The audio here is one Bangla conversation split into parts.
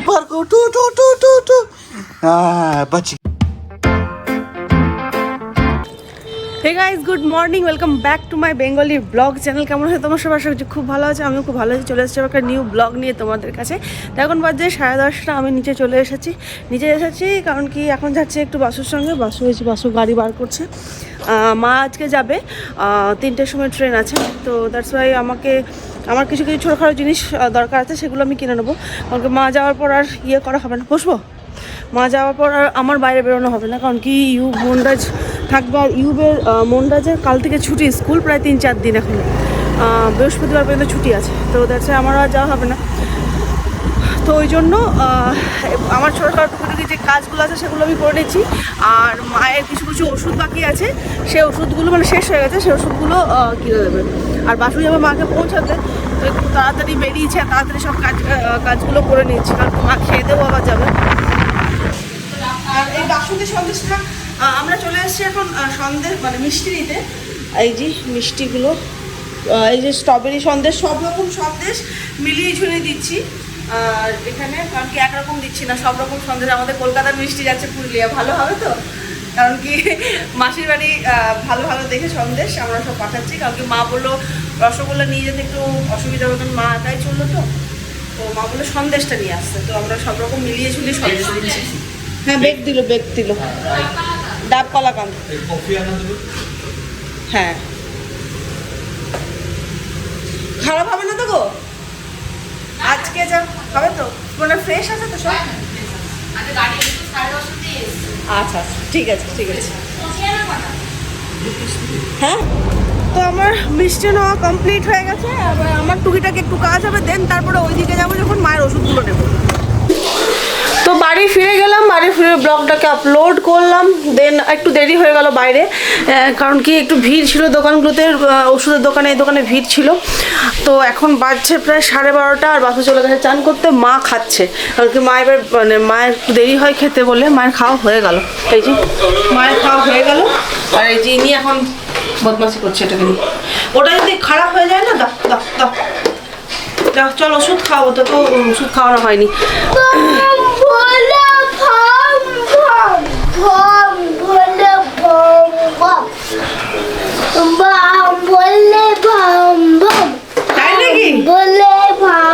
Parko, tu. Bachi. Hey guys good morning, welcome back to my Bengali blog channel. কেমন হয় তোমার সবার সাথে? খুব ভালো আছে, আমিও খুব ভালো আছি। চলে এসেছি একটা নিউ ব্লগ নিয়ে তোমাদের কাছে। তো এখন বাজে 10:30, আমি নিচে চলে এসেছি। কারণ কি এখন যাচ্ছি একটু বাসুর সঙ্গে। বাসু গাড়ি বার করছে। মা আজকে যাবে, 3টের সময় ট্রেন আছে। তো দ্যাটস ওয়াই আমার কিছু ছোটোখাটো জিনিস দরকার আছে, সেগুলো আমি কিনে নেবো। কারণ কি মা যাওয়ার পর আর করা হবে না, বসবো। মা যাওয়ার পর আর আমার বাইরে বেরোনো হবে না, কারণ কি মনরাজ থাকবে। আর মনরাজের কাল থেকে ছুটি, স্কুল প্রায় 3-4 দিন এখন, বৃহস্পতিবার পর্যন্ত ছুটি আছে। তো দ্যাটস আমার আর যাওয়া হবে না। তো ওই জন্য আমার ছোটোখাটো যে কাজগুলো আছে সেগুলো আমি করে নিচ্ছি। আর মায়ের কিছু ওষুধ বাকি আছে, সেই ওষুধগুলো শেষ হয়ে গেছে, সেই ওষুধগুলো কিনে দেবে। আর বাসু যাবে মাকে পৌঁছাতে, তো একটু তাড়াতাড়ি বেরিয়েছে, তাড়াতাড়ি সব কাজগুলো করে নিচ্ছি, কারণ মা খেয়ে দেবো আবার যাবে। আর এই বাসন্তী সন্দেশটা আমরা চলে এসেছি এখন সন্দেশ মিষ্টি নিতে। এই যে মিষ্টিগুলো, এই যে স্ট্রবেরি সন্দেশ, সব রকম সন্দেশ মিলিয়ে ঝুলিয়ে দিচ্ছি। আর এখানে কারণ কি একরকম দিচ্ছি না, সব রকম সন্দেশ। আমাদের কলকাতার মিষ্টি যাচ্ছে পুরুলিয়া, ভালো হবে তো। কারণ কি মাসির বাড়ি ভালো ভালো দেখে সন্দেশ আমরা সব পাঠাচ্ছি। কারণ কি মা বললো রসগোল্লা নিয়ে যেতে একটু অসুবিধা হবে, কারণ মা একাই চললো তো মা বললো সন্দেশটা নিয়ে আসছে। তো আমরা সব রকম মিলিয়ে ঝুলিয়ে সন্দেশ দিচ্ছি। হ্যাঁ, বেগ দিল ডাব কলাকান্ত। হ্যাঁ, খারাপ হবে না তো গো? আজকে যা হবে তো, ফ্রেশ আছে তো সব? আচ্ছা, ঠিক আছে। হ্যাঁ, তো আমার মিষ্টি নেওয়া কমপ্লিট হয়ে গেছে। আমার টুকিটাকে একটু কাজ হবে, দেন তারপরে ওইদিকে যাবো যখন মায়ের ওষুধগুলো নেবো। তো বাড়ি ফিরে গেলাম, বাড়ি ফিরে ব্লগটাকে আপলোড করলাম। দেন একটু দেরি হয়ে গেল বাইরে, কারণ কি একটু ভিড় ছিল দোকানগুলোতে, ওষুধের দোকানে এই দোকানে ভিড় ছিল। তো এখন বাজছে প্রায় 12:30, আর বাসু চলে গেছে চান করতে, মা খাচ্ছে। কারণ কি মা এবার মায়ের একটু দেরি হয় খেতে বলে মায়ের খাওয়া হয়ে গেল। এই যে মায়ের খাওয়া হয়ে গেল, আর এই যে ইনি এখন বদমাশি করছে এটাকে নিয়ে। ওটা যদি খারাপ হয়ে যায় না, দাও চল ওষুধ খাওয়াবো। তো ওষুধ খাওয়ানো হয়নি।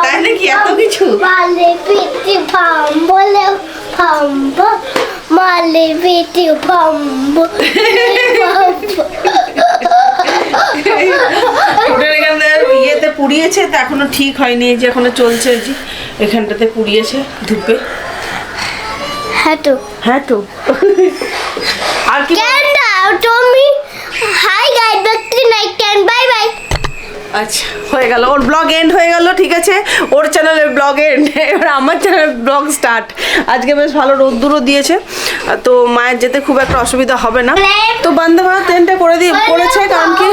তাই নাকি এত কিছু? ইয়েতে পুড়িয়েছে, তো এখনো ঠিক হয়নি, যে এখনো চলছে। যে এখানটাতে পুড়িয়েছে ধূপে। হ্যাঁ তো আর কি আচ্ছা, হয়ে গেল ওর ব্লগ এন্ড হয়ে গেল। ঠিক আছে, ওর চ্যানেলের ব্লগ এন্ড, এবার আমার চ্যানেলের ব্লগ স্টার্ট। আজকে বেশ ভালো রোদ্দুরও দিয়েছে, তো মায়ের যেতে খুব একটা অসুবিধা হবে না। তো বন্দে ভারত ট্রেনটা করেছে, কারণ কি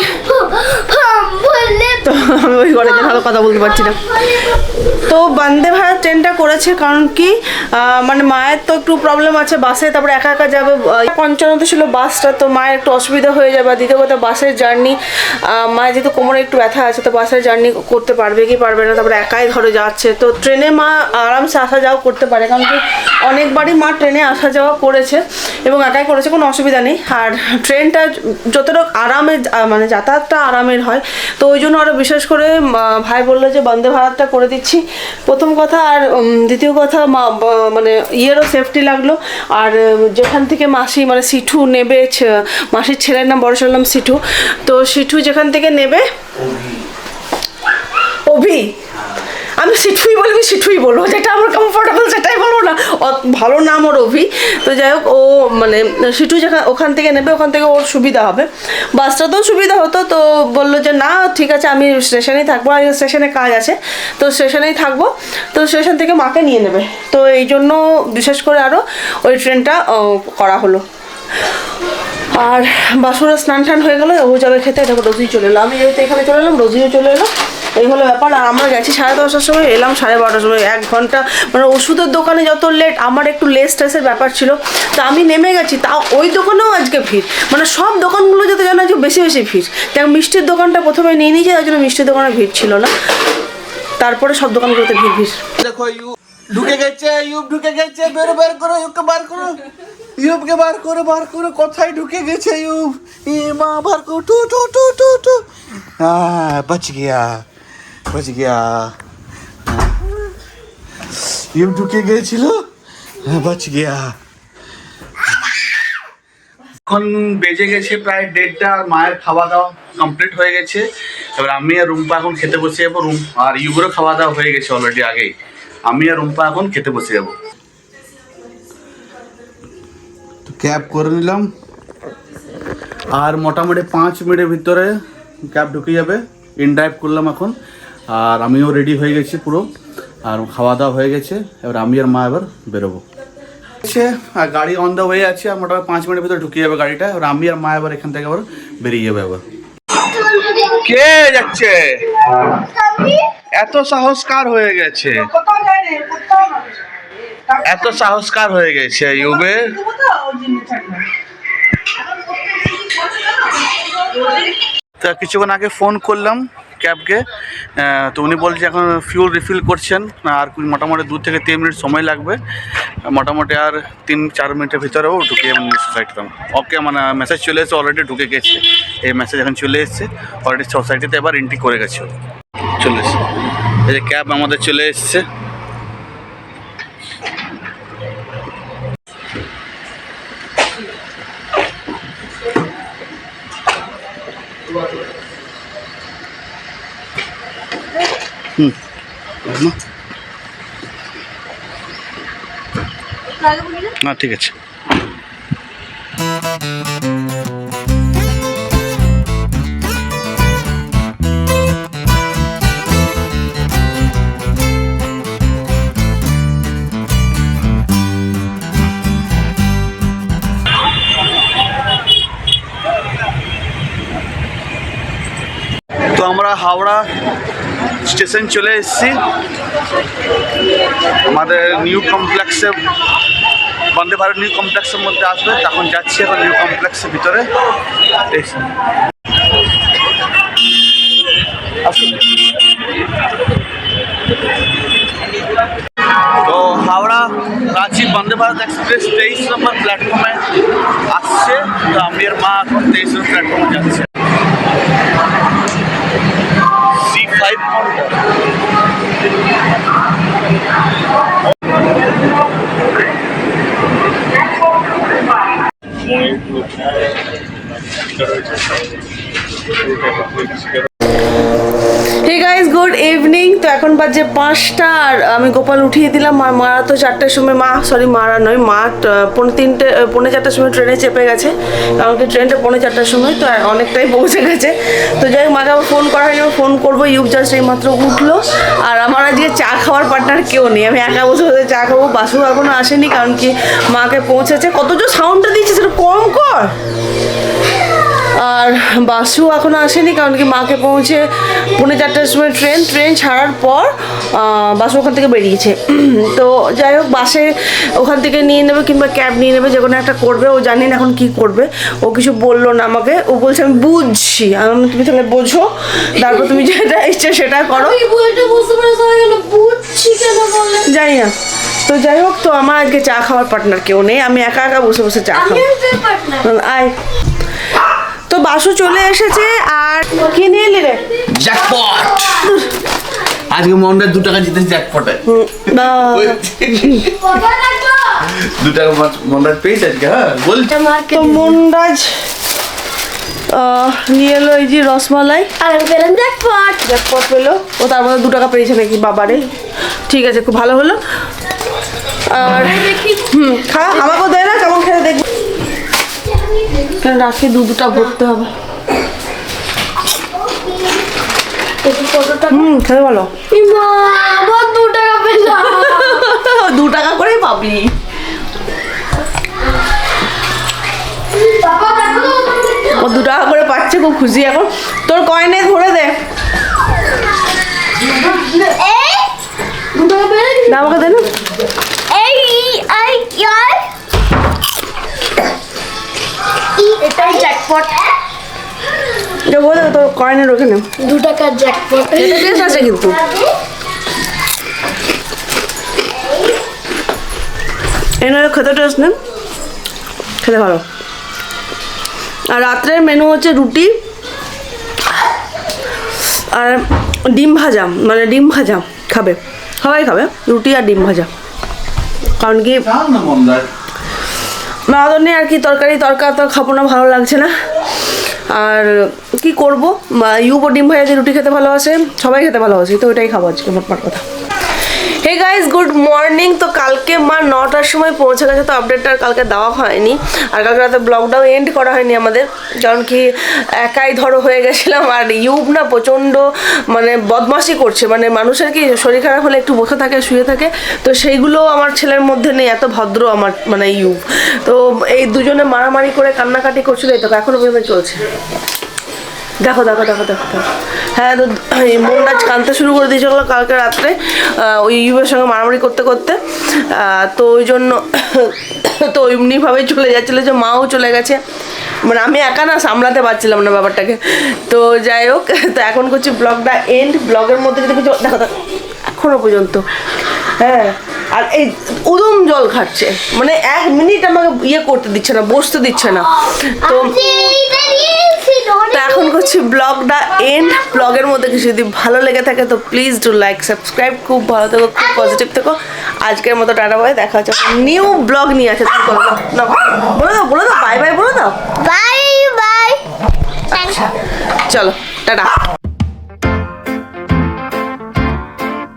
তো আমি ওই ঘরে ভালো কথা বলতে পারছি না। তো বন্দে ভারত ট্রেনটা করেছে কারণ কি মায়ের তো একটু প্রবলেম আছে বাসে, তারপরে একা একা যাবে। 55 ছিল বাসটা, তো মায়ের একটু অসুবিধা হয়ে যাবে। দ্বিতীয় কথা বাসের জার্নি, মায়ের যেহেতু কোমরে একটু ব্যথা আছে, তো বাসের জার্নি করতে পারবে কি পারবে না, তারপরে একাই ধরে যাচ্ছে। তো ট্রেনে মা আরামসে আসা যাওয়া করতে পারে, কারণ কি অনেকবারই মা ট্রেনে আসা যাওয়া করেছে এবং একাই করেছে, কোনো অসুবিধা নেই। আর ট্রেনটা যতটুকু আরামের যাতায়াতটা আরামের হয়, তো ওই জন্য আরও বিশেষ করে ভাই বললো যে বন্দে ভারতটা করে দিচ্ছি, প্রথম কথা। আর দ্বিতীয় কথা ইয়েরও সেফটি লাগলো। আর যেখান থেকে মাসি সিঠু নেবে, মাসির ছেলের নাম, বড় ছেলের নাম সিঠু, তো সিঠু যেখান থেকে নেবে, অভি, আমি সিঠুই বলবো, যেটা আমার কমফোর্টেবল সেটাই বলবো না, ভালো নাম ওর অভি। তো যাই হোক, ও সিঠু ওখান থেকে নেবে, ওখান থেকে ওর সুবিধা হবে। বাসটাতেও সুবিধা হতো, তো বললো যে না ঠিক আছে, আমি স্টেশনেই থাকবো, আর স্টেশনে কাজ আছে, তো স্টেশনেই থাকবো। তো স্টেশন থেকে মাকে নিয়ে নেবে, তো এই জন্য বিশেষ করে আরও ওই ট্রেনটা করা হলো। আর বাসুরা স্নান টান হয়ে গেলো, ও যাবে খেতে। দেখো রোজি চলে এলো, আমি যেহেতু এখানে চলে এলাম, রোজিও চলে এলো, এই হলো ব্যাপার। আর আমরা গেছি 10:30টার সময়, এলাম 12:30টার সময়, 1 ঘন্টা। ওষুধের দোকানে যত লেট, আমার একটু লেসের ব্যাপার ছিল, তো আমি নেমে গেছি। তাও ওই দোকানেও আজকে ভিড়, সব দোকানগুলো যাতে জানা, যে বেশি ভিড়। কারণ মিষ্টির দোকানটা প্রথমে নিয়ে নিয়েছে, তার জন্য মিষ্টির দোকানে ভিড় ছিল না। তারপরে সব দোকানগুলোতে ভিড় ভিড়। দেখো ইউ ঢুকে গেছে, ইউব ঢুকে গেছে, বের করো ইউবকে, বার করো ইউবকে, বার করো, কোথায় ঢুকে গেছে ইউব? এ মা, বার করো, টু টু টু টু টু। बच गया ইউব ঢুকে গিয়েছিল, बच गया। এখন বেজে গেছে প্রায় 1:30, আর মায়ের খাওয়া দাওয়া কমপ্লিট হয়ে গেছে। এবার আমি আর রুম্পা এখন খেতে বসে যাবো। আর ইউবেরও খাওয়া দাওয়া হয়ে গেছে অলরেডি আগেই। আমি আর রুম্পা এখন খেতে বসে যাবো। তো ক্যাব করে নিলাম, আর মোটামুটি 5 মিনিটের ভিতরে ক্যাব ঢুকে যাবে। ইনড্রাইভ করলাম এখন, আর আমিও রেডি হয়ে গেছি পুরো, আর খাওয়া দাওয়া হয়ে গেছে। এবার আমি আর মা এবার বেরোবো। আর গাড়ি অন দ্য ওয়ে আছে, আর মোটামুটি 5 মিনিটের ভিতরে ঢুকে যাবে গাড়িটা। এবার আমি আর মা এবার এখান থেকে আবার বেরিয়ে যাবে। এবার কে যাচ্ছে? এত সাহসকার হয়ে গেছে, এত সাহসকার হয়ে গেছে ইউবে। তা কিছুক্ষণ আগে ফোন করলাম ক্যাবকে, তো উনি বলছে এখন ফিউল রিফিল করছেন, আর মোটামুটি 2 থেকে 3 মিনিট সময় লাগবে। মোটামুটি আর 3-4 মিনিটের ভিতরেও ঢুকে যাবেন সোসাইটিতে। ওকে, মানে মেসেজ চলে এসেছে, অলরেডি ঢুকে গেছে। এই মেসেজ এখন চলে এসেছে অলরেডি সোসাইটিতে, এবার এন্ট্রি করে গেছে, চলে এসছে। এই যে ক্যাব আমাদের চলে এসছে। না ঠিক আছে। তো আমরা হাওড়া স্টেশন চলে এসেছি। আমাদের নিউ কমপ্লেক্সে, বন্দে ভারত নিউ কমপ্লেক্সের মধ্যে আসবে, তখন যাচ্ছি এখন নিউ কমপ্লেক্সের ভিতরে। তো হাওড়া রাঁচি বন্দে ভারত এক্সপ্রেস 23 নম্বর প্ল্যাটফর্মে আসছে। তো আমি আর মা এখন 23 নম্বর প্ল্যাটফর্মে যাচ্ছে। C5 hey guys, good evening. তো এখন বাজে 5টা, আর আমি গোপাল উঠিয়ে দিলাম। মারা তো 4টার সময়, মারা নয়, মা 3:45 সময় ট্রেনে চেপে গেছে, কারণ কি ট্রেনটা 4:45 সময়, তো অনেকটাই পৌঁছে গেছে। তো যাই হোক, মাকে আবার ফোন করা হয়নি, ফোন করবো। ইউব জাস্ট এই মাত্র উঠলো, আর আমার আজকে চা খাওয়ার পার্টনার কেউ নেই, আমি একা বসে বসে চা খাবো। বাসু এখনো আসেনি, কারণ কি মাকে পৌঁছেছে। কত জোর সাউন্ডটা দিচ্ছে, সেটা কম কর। আর বাসু এখনও আসেনি, কারণ কি মাকে পৌঁছে 4:45 সময় ট্রেন ছাড়ার পর বাসু ওখান থেকে বেরিয়েছে। তো যাই হোক, বাসে ওখান থেকে নিয়ে নেবে কিংবা ক্যাব নিয়ে নেবে, যে কোনো একটা করবে। ও জানি না এখন কী করবে, ও কিছু বললো না আমাকে। ও বলছে আমি বুঝছি। তুমি তাহলে বোঝো, তারপর তুমি যেটা ইচ্ছে সেটা করো। জানি না। তো যাই হোক, তো আমার আজকে চা খাওয়ার পার্টনার কেউ নেই, আমি একা একা বসে বসে চা খাবো। আয়। তো বাসু চলে এসেছে, আর কি নিয়ে এলি রে? জ্যাকপট। আজকে মন্ডার 2 টাকা জিতেছে জ্যাকপটে। 2 টাকা মন্ডার পেয়েছে আজকে। হ্যাঁ বলছি তো মন্ডাজ নিয়ে এলো এই যে রসমালাই, আর আমি পেলাম জ্যাকপট পেলো। ও তার মধ্যে 2 টাকা পেয়েছে নাকি, বাবারে। ঠিক আছে, খুব ভালো হলো। আর খা, আমাকেও দেয় না, কেমন খেয়ে দেখবো। রাখি 2টা ভরতে হবে। খেতে ভালো। 2 টাকা পেলাম। 2 টাকা করেই পাবি। ও 2 টাকা করে পাচ্ছে, খুব খুশি এখন। তোর কয়েনে ধরে দে, আমাকে দে না। এটাই জ্যাকপট। বলে তোর কয়েনের ওখানে 2 টাকার জ্যাকপট। এটা বেশ আছে কিন্তু। এনারা খেতে টেস্ট নেন, খেতে ভালো। আর রাত্রের মেনু হচ্ছে রুটি আর ডিম ভাজা, মানে ডিম ভাজা খাবে, সবাই খাবে রুটি আর ডিম ভাজা। কারণ কি মাদর নেই আর কি, তরকারি তো খাবো না, ভালো লাগছে না। আর কি করবো, ইউবো ডিম ভাজা দিয়ে রুটি খেতে ভালোবাসে, সবাই খেতে ভালোবাসে, তো ওইটাই খাবো আজকে মোটমাট কথা। Hey guys, good morning. তো কালকে মা 9টার সময় পৌঁছে গেছে, তো আপডেটটা আর কালকে দেওয়া হয়নি, আর কালকে রাতে ব্লগটাও এন্ড করা হয়নি আমাদের, কারণ কি একাই ধরো হয়ে গেছিলাম। আর ইউব না প্রচণ্ড মানে বদমাশি করছে, মানে মানুষের কি শরীর খারাপ হলে একটু বসে থাকে, শুয়ে থাকে, তো সেইগুলো আমার ছেলের মধ্যে নেই, এত ভদ্র আমার মানে ইউব। তো এই দুজনে মারামারি করে কান্নাকাটি করছিল, এই তো এখনো পর্যন্ত চলছে। দেখো দেখো দেখো দেখো দেখো, হ্যাঁ। তো মনটা কাঁদতে শুরু করে দিয়েছিল কালকে রাত্রে ওই ইউবের সঙ্গে মারামারি করতে করতে, তো ওই জন্য তো এমনিভাবেই চলে যাচ্ছিলো, যে মাও চলে গেছে, মানে আমি একা না সামলাতে পারছিলাম না ব্যাপারটাকে। তো যাই হোক, তো এখন করছি ব্লগটা এন্ড। ব্লগের মধ্যে যদি কিছু দেখো দেখো এখনো পর্যন্ত, হ্যাঁ। আর এই উদম জল খাচ্ছে, মানে 1 মিনিট আমাকে ইয়ে করতে দিচ্ছে না, বসতে দিচ্ছে না। তো এখন করছি ব্লগটা এন্ড। ব্লগের মধ্যে কিছু যদি ভালো লেগে থাকে তো প্লিজ ডু লাইক, সাবস্ক্রাইব। খুব ভালো থেকো, খুব পজিটিভ থেকো। আজকের মতো টাটা বাই, দেখা হচ্ছে নিউ ব্লগ নিয়ে আছে। তুমি বলে দাও বাই বাই, বলে দাও বাই বাই। চলো টাটা।